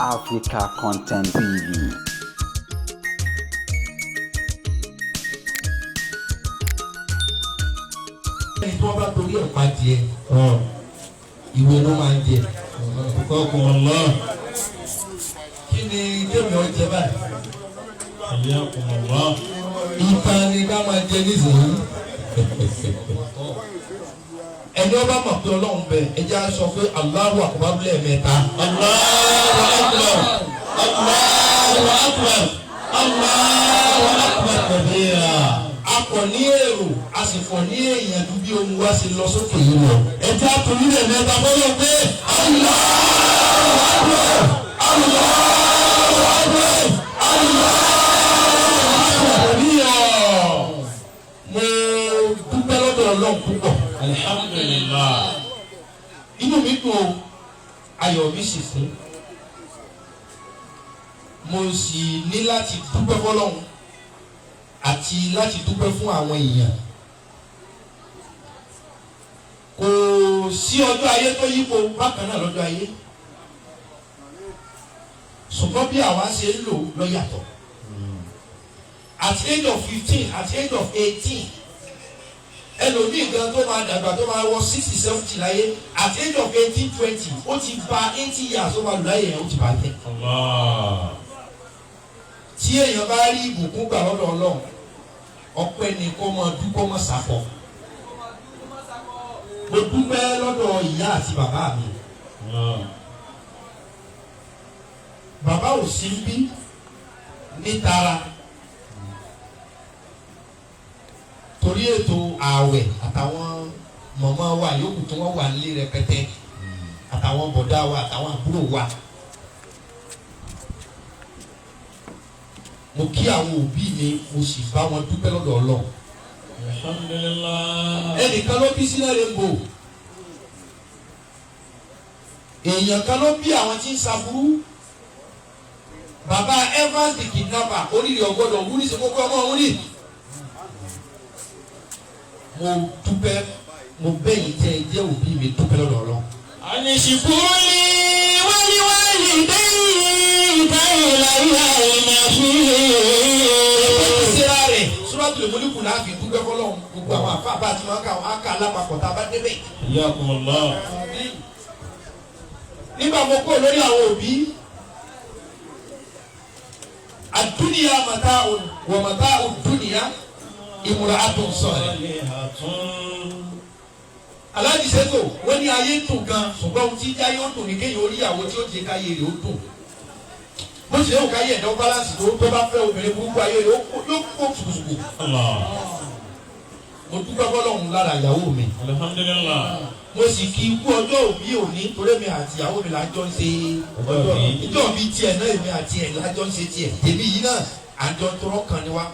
Africa Content TV. Ẹni tí wọ́n bá torí ẹ̀ pa jẹ ìwé ló máa ń jẹ kọ́kọ́ ọlọ́ kí ni kémi ọ jẹ báyìí ẹ̀yà ọlọ́ ìtàn ni ká máa jẹ nísìnyí ẹni ọba mọ̀ pé ọlọ́run bẹ ẹjẹ́ á sọ pé Allahu Akbar lẹ́ẹ̀mẹ́ta Allahu Akbar Allahu Akbar Allahu Akbar kabira. Akọ̀ ní èrò a sì fọ̀ ní èèyàn ju bí ohun wá sí lọ sókè yìí lọ. Ẹjẹ́ àtúndì rẹ̀ mẹ́ta bọ́lọ̀ pé Allahu Akbar Allahu Akbar Allahu Akbar. Mo dúpẹ́ lọ́dọ̀ Ọlọ́run púpọ̀. Alhamdulillah. Inú mi dùn ayọ̀ mi sì fún. Mo sì ní láti dúpẹ́ fọ́lọ́run àti láti dúpẹ́ fún àwọn èèyàn. Kò sí ọjọ́ ayé tó yípo bákan náà lọ́jọ́ ayé. Ṣùgbọ́n bí àwa ṣe ń lò ló yàtọ̀. At age of 15, at age of 18, ẹlòmíì gan tó máa dàgbà tó máa wọ 60, 70 láyé, at age of 18, 20, ó ti ba 80 years ó máa lò láyé yẹn ó ti bá tẹ̀. Tí èèyàn bá rí ìbùkún gbà lọ́dọ̀ Ọlọ́run ọpẹ́ ni kó máa dúpọ́ máa sàpọ̀. Mo dúpẹ́ lọ́dọ̀ ìyá àti bàbá mi. Bàbá ò sí bí ní tara torí ètò ààwẹ̀ àtàwọn mọ̀mọ́ wa yòókù tí wọ́n wà nílé rẹpẹtẹ àtàwọn bọ̀dá wa àtàwọn àbúrò wa. Mo kí àwọn òbí mi mo sì bá wọn dúpẹ́ lọ́dọ̀ Ọlọ́run. Alhamdulillah. Ẹnìkan ló bí sílẹ̀ Rainbow. Èèyàn kan ló bí àwọn tí ń ṣaburú. Bàbá Evans the kidnapper oríire ọgbọ́dọ̀ wúrí sí kókó ọmọ òun ní. Mo dúpẹ́ mo bẹ́yìn tẹ́ ẹ jẹ́ òbí mi dúpẹ́ lọ́dọ̀ Ọlọ́run. Àníṣìkúlì wáyíwáyí dẹ́yìn ìdáyìn láyé Suratul Mulk náà fi dúpẹ́ fọlọ́run gbogbo àwọn àfa bá ti máa ń ká alápapọ̀ tá a bá débẹ̀. Yakumullah. Nígbà mo kó lórí àwọn òbí ad-dunya mata'un wa mata'ud dunya imra'atun salihah. Aláàjì Ṣètò wọ́n ní ayé ń dùn gan ṣùgbọ́n ohun tí jáyé ó dùn ní kéèyàn orí ìyàwó tí ó jẹ káyé rẹ̀ ó dùn. Bó ṣe yóò káyé ẹ̀dá balance tó bá fẹ́ obìnrin burúkú ayé rẹ̀ yóò kó ṣùkùṣùkù. Mo dúpẹ́ fọlọ́run lára ìyàwó mi. Alhamdulillah. Mo sì kí ikú ọjọ́ òbí òní torí mi àti ìyàwó mi lájọ́ ń ṣe ọjọ́ ìjọ mi tiẹ̀ náà èmi àti ẹ̀ lájọ́ ń ṣe tiẹ̀ tèmi yìí náà àjọ tọrọ kan ni wá.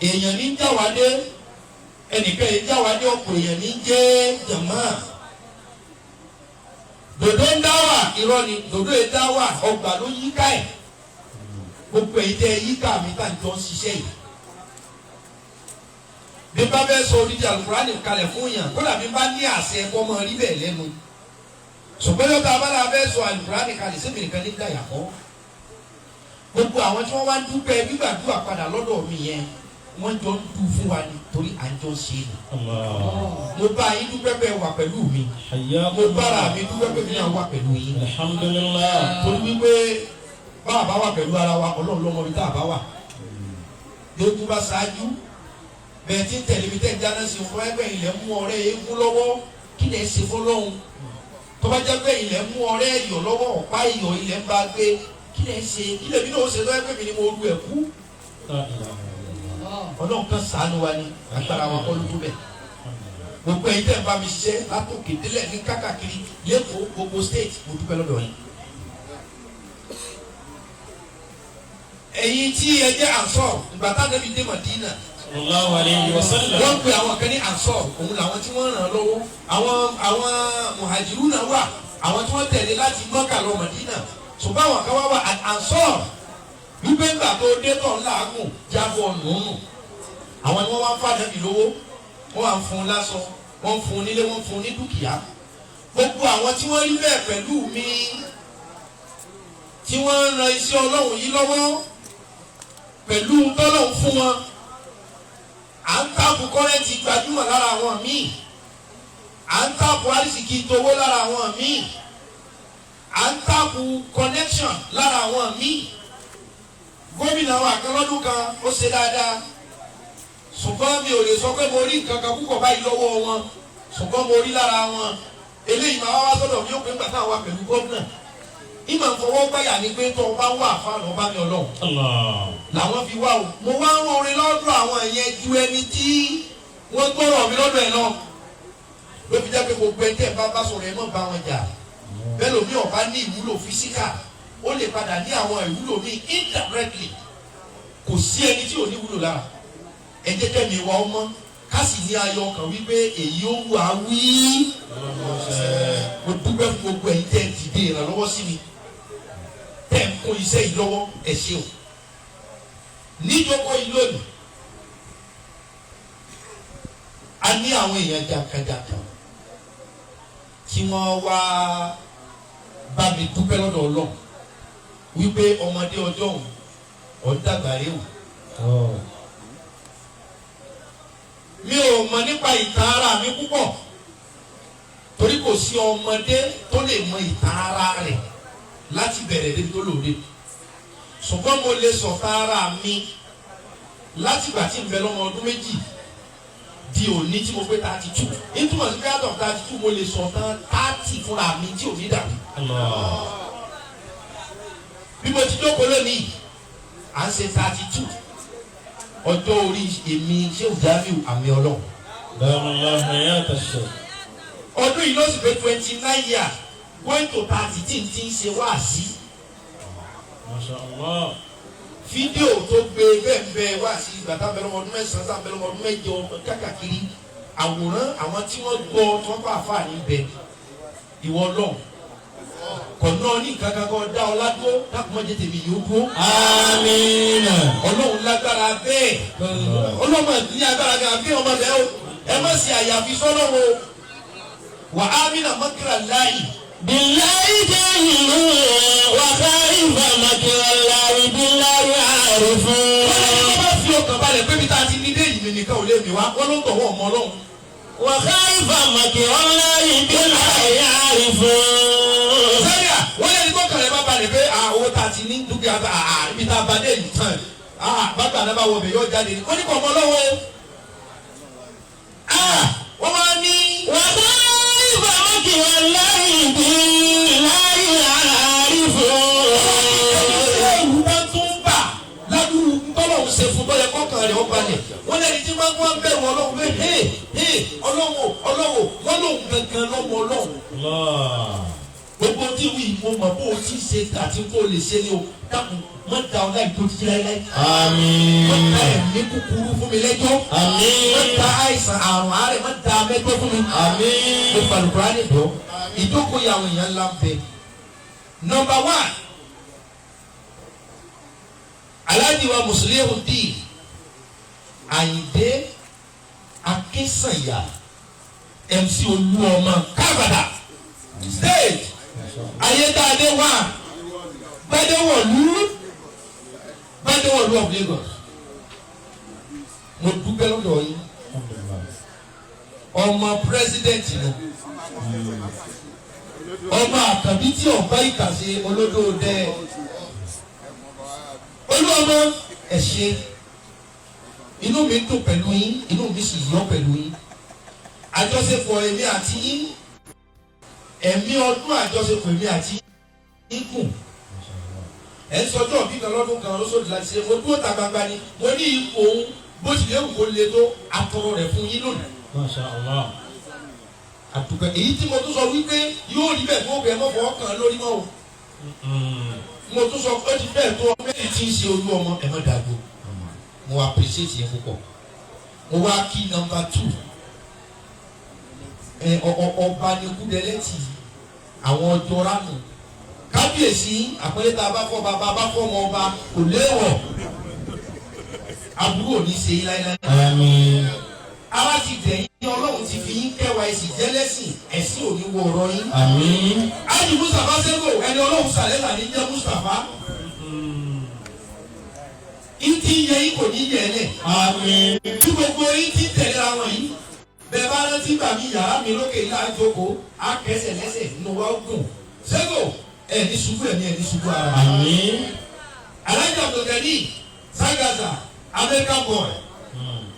Èèyàn ní jáwádé ẹnìkan yìí jáwádé ọ̀pọ̀ èèyàn ní jẹ́ jàmáà. Dòdò ń dáwà irọ́ ni dòdò ń dáwà ọgbà ló yíká ẹ̀ gbogbo èyí tẹ́ yíká mi tá n jọ ń ṣiṣẹ́ yìí. Bí bá bẹ́ẹ̀ sọ oríṣi Al-Qur'ani kalẹ̀ fún yàn kódà bí bá ní àṣẹ ẹ̀kọ́ mọ́ rí bẹ́ẹ̀ lẹ́nu. Ṣùgbọ́n yóò tá a bá náà bẹ́ẹ̀ sọ Al-Qur'ani kalẹ̀ sí mìíràn ní dàyà kọ́. Gbogbo àwọn tí wọ́n wá ń dúpẹ́ gbígbàdúrà padà lọ́dọ̀ mi yẹn wọ́n jọ ń dú fún wa nítorí à ń jọ ṣe ni. Mo bá yín dúpẹ́ bẹ́ẹ̀ wà pẹ̀lú mi. Mo bára mi dúpẹ́ bẹ́ẹ̀ mi náà wà pẹ̀lú yín. Alhamdulillah. Torí wípé bá a bá wà pẹ̀lú ara wa Ọlọ́run ló mọ ibi tá a bá wà. Yóò tún bá ṣáájú bẹ́ẹ̀ tí ń tẹ̀lé mi tẹ̀ ń jáná sí fún ẹgbẹ́ ilẹ̀ mú ọ̀rẹ́ eégún lọ́wọ́ kí lè ṣe fọlọ́hún. Tó bá jẹ́ pé ilẹ̀ mú ọ̀rẹ́ ẹ̀yọ̀ lọ́wọ́ ọ̀pá ẹ̀yọ̀ ilẹ̀ ń bá gbé kí lè ṣe kí lè bí náà ó ṣe lọ́wọ́ ẹgbẹ́ mi ni mo ru ẹ̀kú. Ọlọ́run kan ṣàánú wa ni agbára wa kọ́ ló tó bẹ̀. Gbogbo ẹ̀yin tẹ́ ń bá mi ṣiṣẹ́ látòkè délẹ̀ ní kákàkiri lẹ́kọ̀ọ́ gbogbo state mo dúpẹ́ lọ́dọ̀ yín. Ẹ̀yin tí ẹ jẹ́ Ansar ìgbà tá a débi dé Madina. Sallallahu alayhi wa sallam. Wọ́n pe àwọn kan ní Ansar òun làwọn tí wọ́n ràn lọ́wọ́. Àwọn muhajiru náà wà àwọn tí wọ́n tẹ̀lé láti Mọ́kà lọ Madina. Ṣùgbọ́n àwọn kan wá wà Ansar wípé ńgbà tó dé tọ̀ ńláàgùn jábọ̀ nùnù. Àwọn ni wọ́n wá fàdé mi lówó wọ́n wá ń fún un lásán wọ́n ń fún un nílé wọ́n ń fún un ní dúkìá. gbogbo àwọn tí wọ́n rí bẹ́ẹ̀ pẹ̀lú mi tí wọ́n ń ran iṣẹ́ Ọlọ́run yìí lọ́wọ́ pẹ̀lú tọ́lọ́run fún wọn à ń tàbù kọ́rẹ́ǹtì gbajúmọ̀ lára àwọn míì à ń tàbù àrísìkí towó lára àwọn míì à ń tàbù connection lára àwọn míì gómìnà wa kan lọ́dún kan ó ṣe dáadáa ṣùgbọ́n mi ò lè sọ pé mo rí nǹkan kan púpọ̀ báyìí lọ́wọ́ wọn ṣùgbọ́n mo rí lára wọn eléyìí máa wá sọ́dọ̀ mi ó pé nígbà táwọn wà pẹ̀lú gómìnà ìmọ̀ ìfọwọ́ gbáyà ni pé tó o bá wà fáwọn ọba mi Ọlọ́run làwọn fi wá o mo wá ń rọrin lọ́dọ̀ àwọn ìyẹn ju ẹni tí wọ́n gbọ́rọ̀ mi lọ́dọ̀ ẹ̀ lọ ló fi jẹ́ pé gbogbo ẹ̀jẹ̀ bá sọ̀rọ̀ ẹ̀ mọ̀ bá wọn jà bẹ́ẹ̀ lómi ọ̀bá ní ìwúlò físíkà ó lè padà ní àwọn ìwúlò míì indirectly kò sí ẹni tí ò ní ìwúlò lára ẹ jẹ́ kẹ́mi wa ọmọ ká sì ní ayọ̀ kan wípé èyí ó wù á wí mo dúpẹ́ fún gbogbo ẹ̀yin tẹ́ ẹ dìde ìrànlọ́wọ́ sí mi tẹ́ ń kún iṣẹ́ yìí lọ́wọ́ ẹ ṣeun níjókòó yìí lónìí a ní àwọn èèyàn jàǹkàjàǹkà tí wọ́n wá bá mi dúpẹ́ lọ́dọ̀ Ọlọ́run wípé ọmọdé ọjọ́ òun ọ̀dàgbà rẹ̀ o. Mi ò mọ̀ nípa ìtàn ara mi púpọ̀ torí kò sí ọmọdé tó lè mọ ìtàn ara rẹ̀ láti bẹ̀rẹ̀ débi tó lòdì ṣùgbọ́n mo lè sọ̀tàn ara mi láti ìgbà tí n bẹ lọ́mọ ọdún méjì di òní tí mo pé 32 nítumọ̀ sí pé out of 32 mo lè sọ̀tàn 30 fúnra mi tí ò ní dàbí. Bí mo ti jókòó lónìí à ń ṣe 32 ọjọ́ orí èmi Shehu Jamiu àmì Ọlọ́run. Ọdún yìí ló sì pé 29 years going to 30 tí n ti ń ṣe wáàsí. Fídíò tó gbé bẹ́ẹ̀ wáàsí ìgbà tá a bẹ̀rẹ̀ ọdún mẹ́sàn-án tá a bẹ̀rẹ̀ ọdún mẹ́jọ kákàkiri àwòrán àwọn tí wọ́n gbọ́ tí wọ́n bá àfáà ní bẹ̀ ìwọ Ọlọ́run kọ̀nà ní kankan kan dá ọ ládùú lákùnmọ́jẹ tèmi yóò dúró. Àmín. Ọlọ́run lágbára bẹ́ẹ̀ Ọlọ́run ní agbára gan bí ọmọ bẹ́ẹ̀ o ẹ má ṣe àyàfi sọ́lọ́wọ́ wà á mí nà mọ́kìrà láàyè. Billahi jahilu wa khaifa makira Allahi billahi arifun. Wọ́n bá fi ọkàn balẹ̀ pé bí tá a ti ní dé yìí nìkan ò lè mi wá wọ́n ló ń tọ̀wọ́ ọmọ Ọlọ́run. Wa khaifa makira Allahi billahi arifun. Sẹ́yà wọ́n yẹ ní tó kàn lẹ́ bá balẹ̀ pé àwọn tá a ti ní dúkìá ibi tá a bá dé yìí tán bàbá àná bá wọ bẹ̀ yóò jáde ní. Wọ́n ní kò mọ lọ́wọ́ wọ́n máa ní. Wa khaifa makira Allahi billahi arifun. Ẹ̀rù bá tún bà ládùúgbò tọ́lọ́hún ṣe fún bọ́lẹ̀ kọ́kàn rẹ̀ ó balẹ̀. Wọ́n lẹ́ni tí wọ́n gbọ́ bẹ̀rù Ọlọ́run pé ọlọ́wọ́ wọ́n lòun gangan lọ́wọ́ Ọlọ́run. Gbogbo tí wí mo mọ̀ bó o ti ṣe àti kó o lè ṣe ni o dákun má da ọ láì tó títí láíláí. Àmín. Má da ẹ̀mí kúkúrú fún mi lẹ́jọ́. Àmín. Má da àìsàn àrùn àárẹ̀ má da mẹ́jọ́ fún mi. Àmín. Mo falùkùrá lè dọ́. Ìjókòó yà àwọn èèyàn ńlá ń bẹ. Number 1 Alhaji wa Muslihuddin Àyìndé Akínsànyà MC Olúọmọ Kábàdà stage Ayédáadé wà Gbádéwọ̀lú of Lagos. Mo dúpẹ́ lọ́dọ̀ yín ọmọ president nù ọmọ àkàbí tí ọba ìkàṣe olódòdẹ Olúọmọ ẹ ṣé inú mi dùn pẹ̀lú yín inú mi sì yọ pẹ̀lú yín àjọṣepọ̀ èmi àti yín ẹ̀mí ọdún àjọṣepọ̀ èmi àti yín kùn ẹ̀ ń sọjọ́ bí kan lọ́dún kan lóṣooṣù láti ṣe mo dúró ta gbangba ni mo ní ipò òun bó ti léwu kó le tó atọrọ rẹ̀ fún yín lónìí. Masha Allah. Àtùkẹ́ èyí tí mo tún sọ wípé yóò rí bẹ́ẹ̀ tó bẹ́ẹ̀ mọ́ fọwọ́ kàn lórí mọ́ o. Mo tún sọ pé ti bẹ́ẹ̀ tó mẹ́rin tí ń ṣe Olúọmọ ẹ̀ mọ́ dàgbò. Mo appreciate yẹn púpọ̀. Mo wá kí number 2. Ọba ni Kúdẹ́lẹ́tì àwọn ọjọ́ ránù. Kábíyèsí àpẹẹrẹ tá a bá fọ́ bàbá bá fọ́ ọmọ ọba kò léwọ̀. Àbúrò ní ṣe yín láíláí. Àmín. Ara ti dẹ̀yìn. Ọlọ́run ti fi yín kẹwàá ẹ̀sìn jẹ́lẹ́sìn ẹ̀sìn òní wo ọ̀rọ̀ yín. Àmín. Ájì Mustapha Sego ẹni Ọlọ́run sàlẹ́sà ní jẹ́ Mustapha. Ìtì yẹ yín kò ní yẹ ẹ lẹ̀. Àmín. Bí gbogbo yín ti tẹ̀lé àwọn yìí. Bẹ́ẹ̀ bá rántí bàbí yàrá mi lókè yìí láti jókòó, á kẹsẹ̀ lẹ́sẹ̀ nínú wa ó gùn. Sego ẹ̀ ní ṣubú ẹ̀mí ẹ̀ ní ṣubú ara. Àmín. Alhaji Abdulgani Zagaza American boy.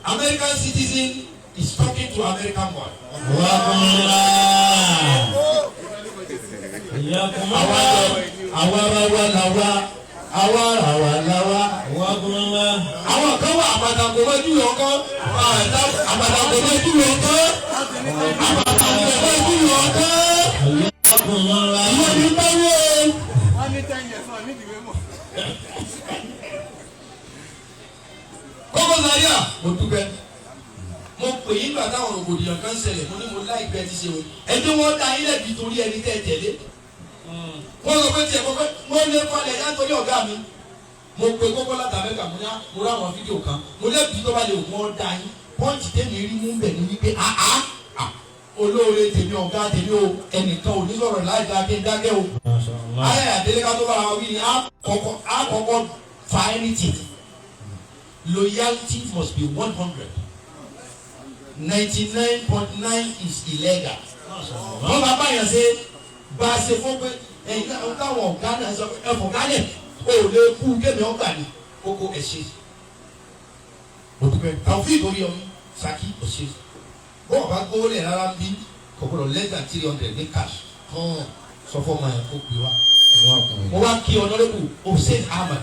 American citizen is talking to American boy. Àwọn kan wà àbàdàgbò mọ́jú yọ̀ kán. Àbàdàgbò mọ́jú yọ̀ kán. Àbàdàgbò mọ́jú yọ̀ kán. Ìwọ ni báwo. Wọ́n ní 10 years náà nídìí wé mọ̀. Kókó Zaria mo dúpẹ́. Mo pè yín gbà táwọn rògbòdìyàn kan ṣẹlẹ̀ mo ní mo láìpẹ́ ti ṣe o. Ẹni wọ́n dá ilé bí torí ẹni tẹ́ tẹ̀lé. Wọ́n sọ pé tiẹ̀ mo fẹ́ mo lé falẹ̀ yá torí ọ̀gá mi. Mo pe kókó láti Amẹ́ríkà mo rí àwọn fídíò kan. Mo lé bí tó bá lè wọ́n dá yín. Pọ́ǹtì tèmi rí mú bẹ̀ ní wípé olóore tèmi ọ̀gá tèmi o ẹnìkan ò ní sọ̀rọ̀ láì dá kí n dákẹ́ o. Ayé àdélékà tó bá wa wí ni àkọ́kọ́ fa anything. Loyalty must be 100. 99.9 is illegal. Wọ́n bá báyọ̀ ṣe bá a ṣe fún pé ẹ̀yin táwọn ọ̀gá náà sọ pé ẹ̀fọ̀ kálẹ̀ o lè kú kémi ọgbà ní kókó ẹ̀ṣẹ̀. Òdùpẹ́ Taofik ìtòrí ọmọ Saki ọ̀ṣẹ̀. Bọ́ọ̀ bá gbówó lẹ̀ rárá bí kọ̀kọ́rọ̀ less than 300 ní cash. Sọ fún ọmọ yẹn kó pè wá. Mo wá kí Honorable Hussein Ahmed.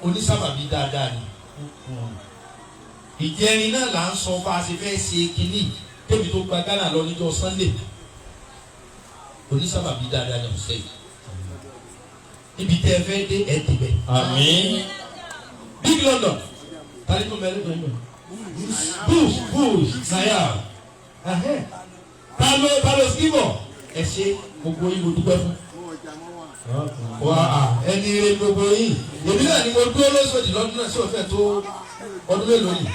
Onísábàbí dáadáa ni. Ìjẹrin náà là ń sọ bá a ṣe fẹ́ ṣe kínní tèmi tó gba Ghana lọ níjọ́ Sunday. Onísábàbí dáadáa ni ọ̀sẹ̀ yìí. Ibi tẹ́ ẹ fẹ́ dé ẹ débẹ̀. Àmín. Big London tani tó mẹ́rin lọ́yìn mẹ́rin. Bush Naya. Talo Skibo ẹ ṣe gbogbo yìí mo dúpẹ́ fún. Wà ẹni rẹ gbogbo yìí. Èmi náà ni mo dúró lóṣòdì lọ́dún náà sí ọ̀fẹ́ tó ọdún mélòó yìí.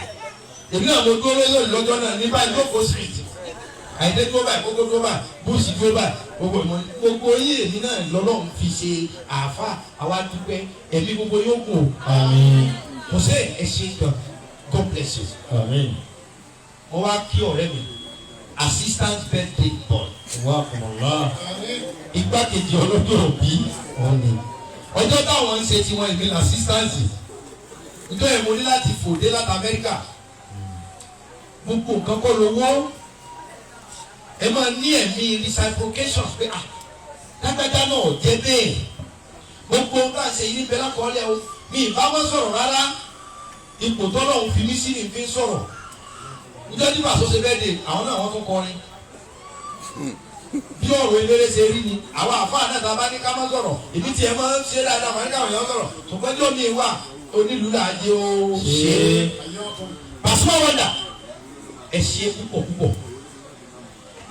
Èmi náà mo dúró lóṣòdì lọ́jọ́ náà ní báyìí lóko street. Àìdé tó báyìí kókó tó báyìí Bush tó báyìí gbogbo yìí èmi náà lọ́lọ́run fi ṣe àáfà àwa dúpẹ́ ẹ̀mí gbogbo yóò kù. Àmín. Kò sí ẹ ṣe gan. God bless you. Àmín. Mo wá kí ọ̀rẹ́ mi assistant birthday boy. Igbákejì ọlọ́jọ́ òbí ọ̀nì. Ọjọ́ táwọn ń ṣe tiwọn ìmìlẹ̀ assistant. Ìjọ yẹn mo ní láti fòdé láti Amẹ́ríkà. Gbogbo nǹkan kọ́ lówó. Ẹ máa ní ẹ̀mí reciprocation pé lágbájá náà jẹ́ bẹ́ẹ̀. Gbogbo nǹkan ṣe yí bẹ́ẹ̀ lákọọ́lẹ̀ o. Mi ìbá wọn sọ̀rọ̀ rárá. Ipò tọ́lọ́hún fi mí sí ni fi ń sọ̀rọ̀. Níjọ́ tí Paso ṣe bẹ́ẹ̀ dé àwọn náà wọ́n tún kọrin. Bí ọ̀rọ̀ eléré ṣe rí ni àwọn àfáà náà tá a bá ní ká má sọ̀rọ̀ èmi tiẹ̀ máa ń ṣe dáadáa màá ní káwọn èèyàn sọ̀rọ̀ ṣùgbọ́n tí omi wà onílùú là á jẹ́ ó ṣe é. Pasuma Wonder ẹ ṣe púpọ̀ púpọ̀.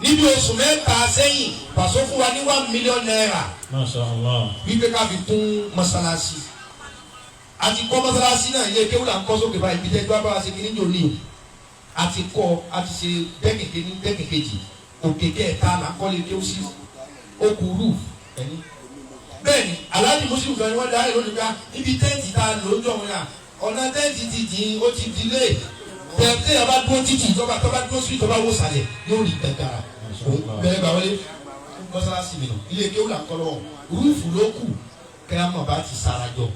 Níbi oṣù mẹ́ta sẹ́yìn Paso fún wa ní $1 million. Masha Allah. Wípé ká fi kún mọ́sálásí. Àti kọ́ mọ́sálásí náà ilé kéwù là ń kọ́ sókè báyìí bí tẹ́jú bá wa ṣe kí ní òní. Àti kọ́ àti ṣe dẹ́kẹ̀kẹ́ ní dẹ́kẹ̀kejì. Òkè kẹta là ń kọ́lé kéwù sí. Okùrú ẹni. Bẹ́ẹ̀ni Alhaji Muslim kan ni wọ́n darí lónìí ká níbi tẹ́ǹtì tá a lò ó jọ wọn yà. Ọ̀nà tẹ́ǹtì ti dín ó ti dilé. Tẹ̀tẹ̀ yà bá dúró títì tọ́ba dúró sí tọ́ba wó sàlẹ̀ yóò rí gbẹ̀gàrà. Bẹ́ẹ̀ gbà wọlé mọ́sálásí mi nù. Ilé kéwù là ń kọ́ lọ́wọ́. Rúùfù ló kù kẹ́hámọ̀ bá ti sarajọ.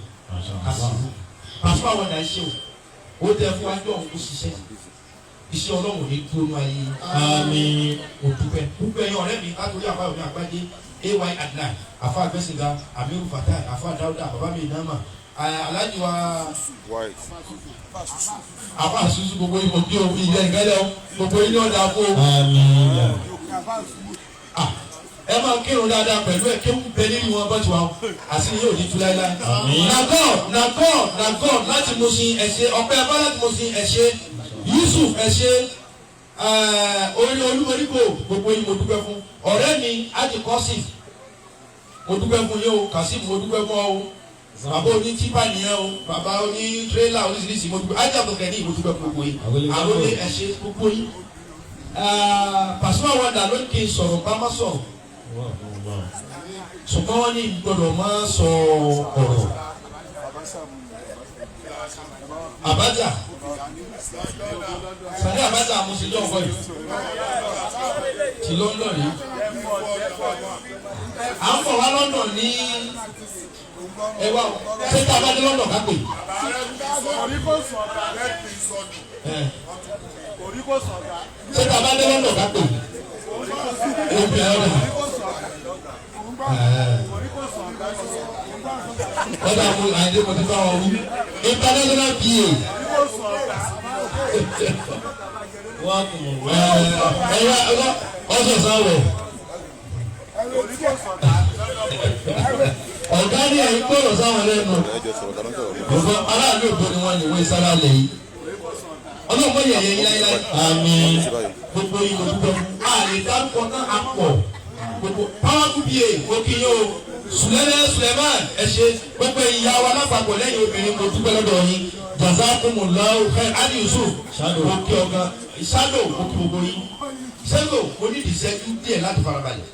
Pasuma Wonder ṣe o tẹ fún wájú ọ̀hún kó ṣiṣẹ́ iṣẹ́ Ọlọ́run ní gbóná ayé. Àmín. O dúpẹ́ dúpẹ́ yẹn ọ̀rẹ́ mi látòrí àfa òní àgbájé AY Adnan àfa àgbẹ̀sìngà Amiru Fatai àfa Dáúdà bàbá mi Ìnáma Alhaji wa àfa àṣùṣù gbogbo ìmọ̀ bí o ìyẹn ìgbẹ́lẹ̀ o gbogbo yín ní ọ̀dà fún o. Àmín. Ẹ máa kírun dáadáa pẹ̀lú ẹ̀ kéwù bẹ nínú wọn bọ́tù wa àti yóò ní tú láíláí. Na God láti Mùsìn ẹ̀ṣẹ̀ ọ̀pẹ ẹ̀fọ́ láti Mùsìn ẹ̀ṣẹ̀ Yusuf ẹ̀ṣẹ̀ orí olúmọ̀ríkò gbogbo yìí mo dúpẹ́ fún ọ̀rẹ́ mi Ájì Kọ́sìm mo dúpẹ́ fún yín o Kasim mo dúpẹ́ fún ọ o bàbá oní típà nìyẹn o bàbá oní tírélà oríṣiríṣi mo dúpẹ́ ajá àbùkẹ́ ní ìmọ̀túpẹ́ gbogbo yìí àwọn oní ẹ̀ṣẹ̀ gbogbo yìí Pasuma Wonder ló kí n sọ̀rọ̀ bá má sọ̀rọ̀ ṣùgbọ́n wọ́n ní gbọ́dọ̀ má sọ ọ̀rọ̀ Abacha Sani Abacha àmúṣejọ́ ọkọ yìí ti London yìí à ń bọ̀ wá London ní ẹwà ṣé tá a bá dé London ká pè. Ṣé tá a bá dé London ká pè. Ọ̀dà mo àìdè mo ti bá wọn wí. International PA. Ẹ̀yà ọ̀sọ̀ sáwọ̀. Ọ̀gá ní ẹ̀yìn gbọ́dọ̀ sáwọn lẹ́nu. Gbogbo aráàlú òdo ni wọ́n lè wé sára lẹ̀ yìí. Ọlọ́run bọ́ yẹ̀yẹ́ yín láyé. Àmín. Gbogbo yìí mo dúpẹ́. Àlè dárúkọ náà á pọ̀. Gbogbo powerful PA mo kí yín o. Sùlẹ́lẹ̀ Suleiman ẹ ṣe gbogbo ìyá wa lápapọ̀ lẹ́yìn obìnrin mo dúpẹ́ lọ́dọ̀ yín. Jazakumullahu khair. Adi Yusuf mo kí ọ̀gá. Ṣáàdò mo kí gbogbo yín. Ṣẹ́gun mo ní ìṣẹ́jú díẹ̀ láti farabalẹ̀.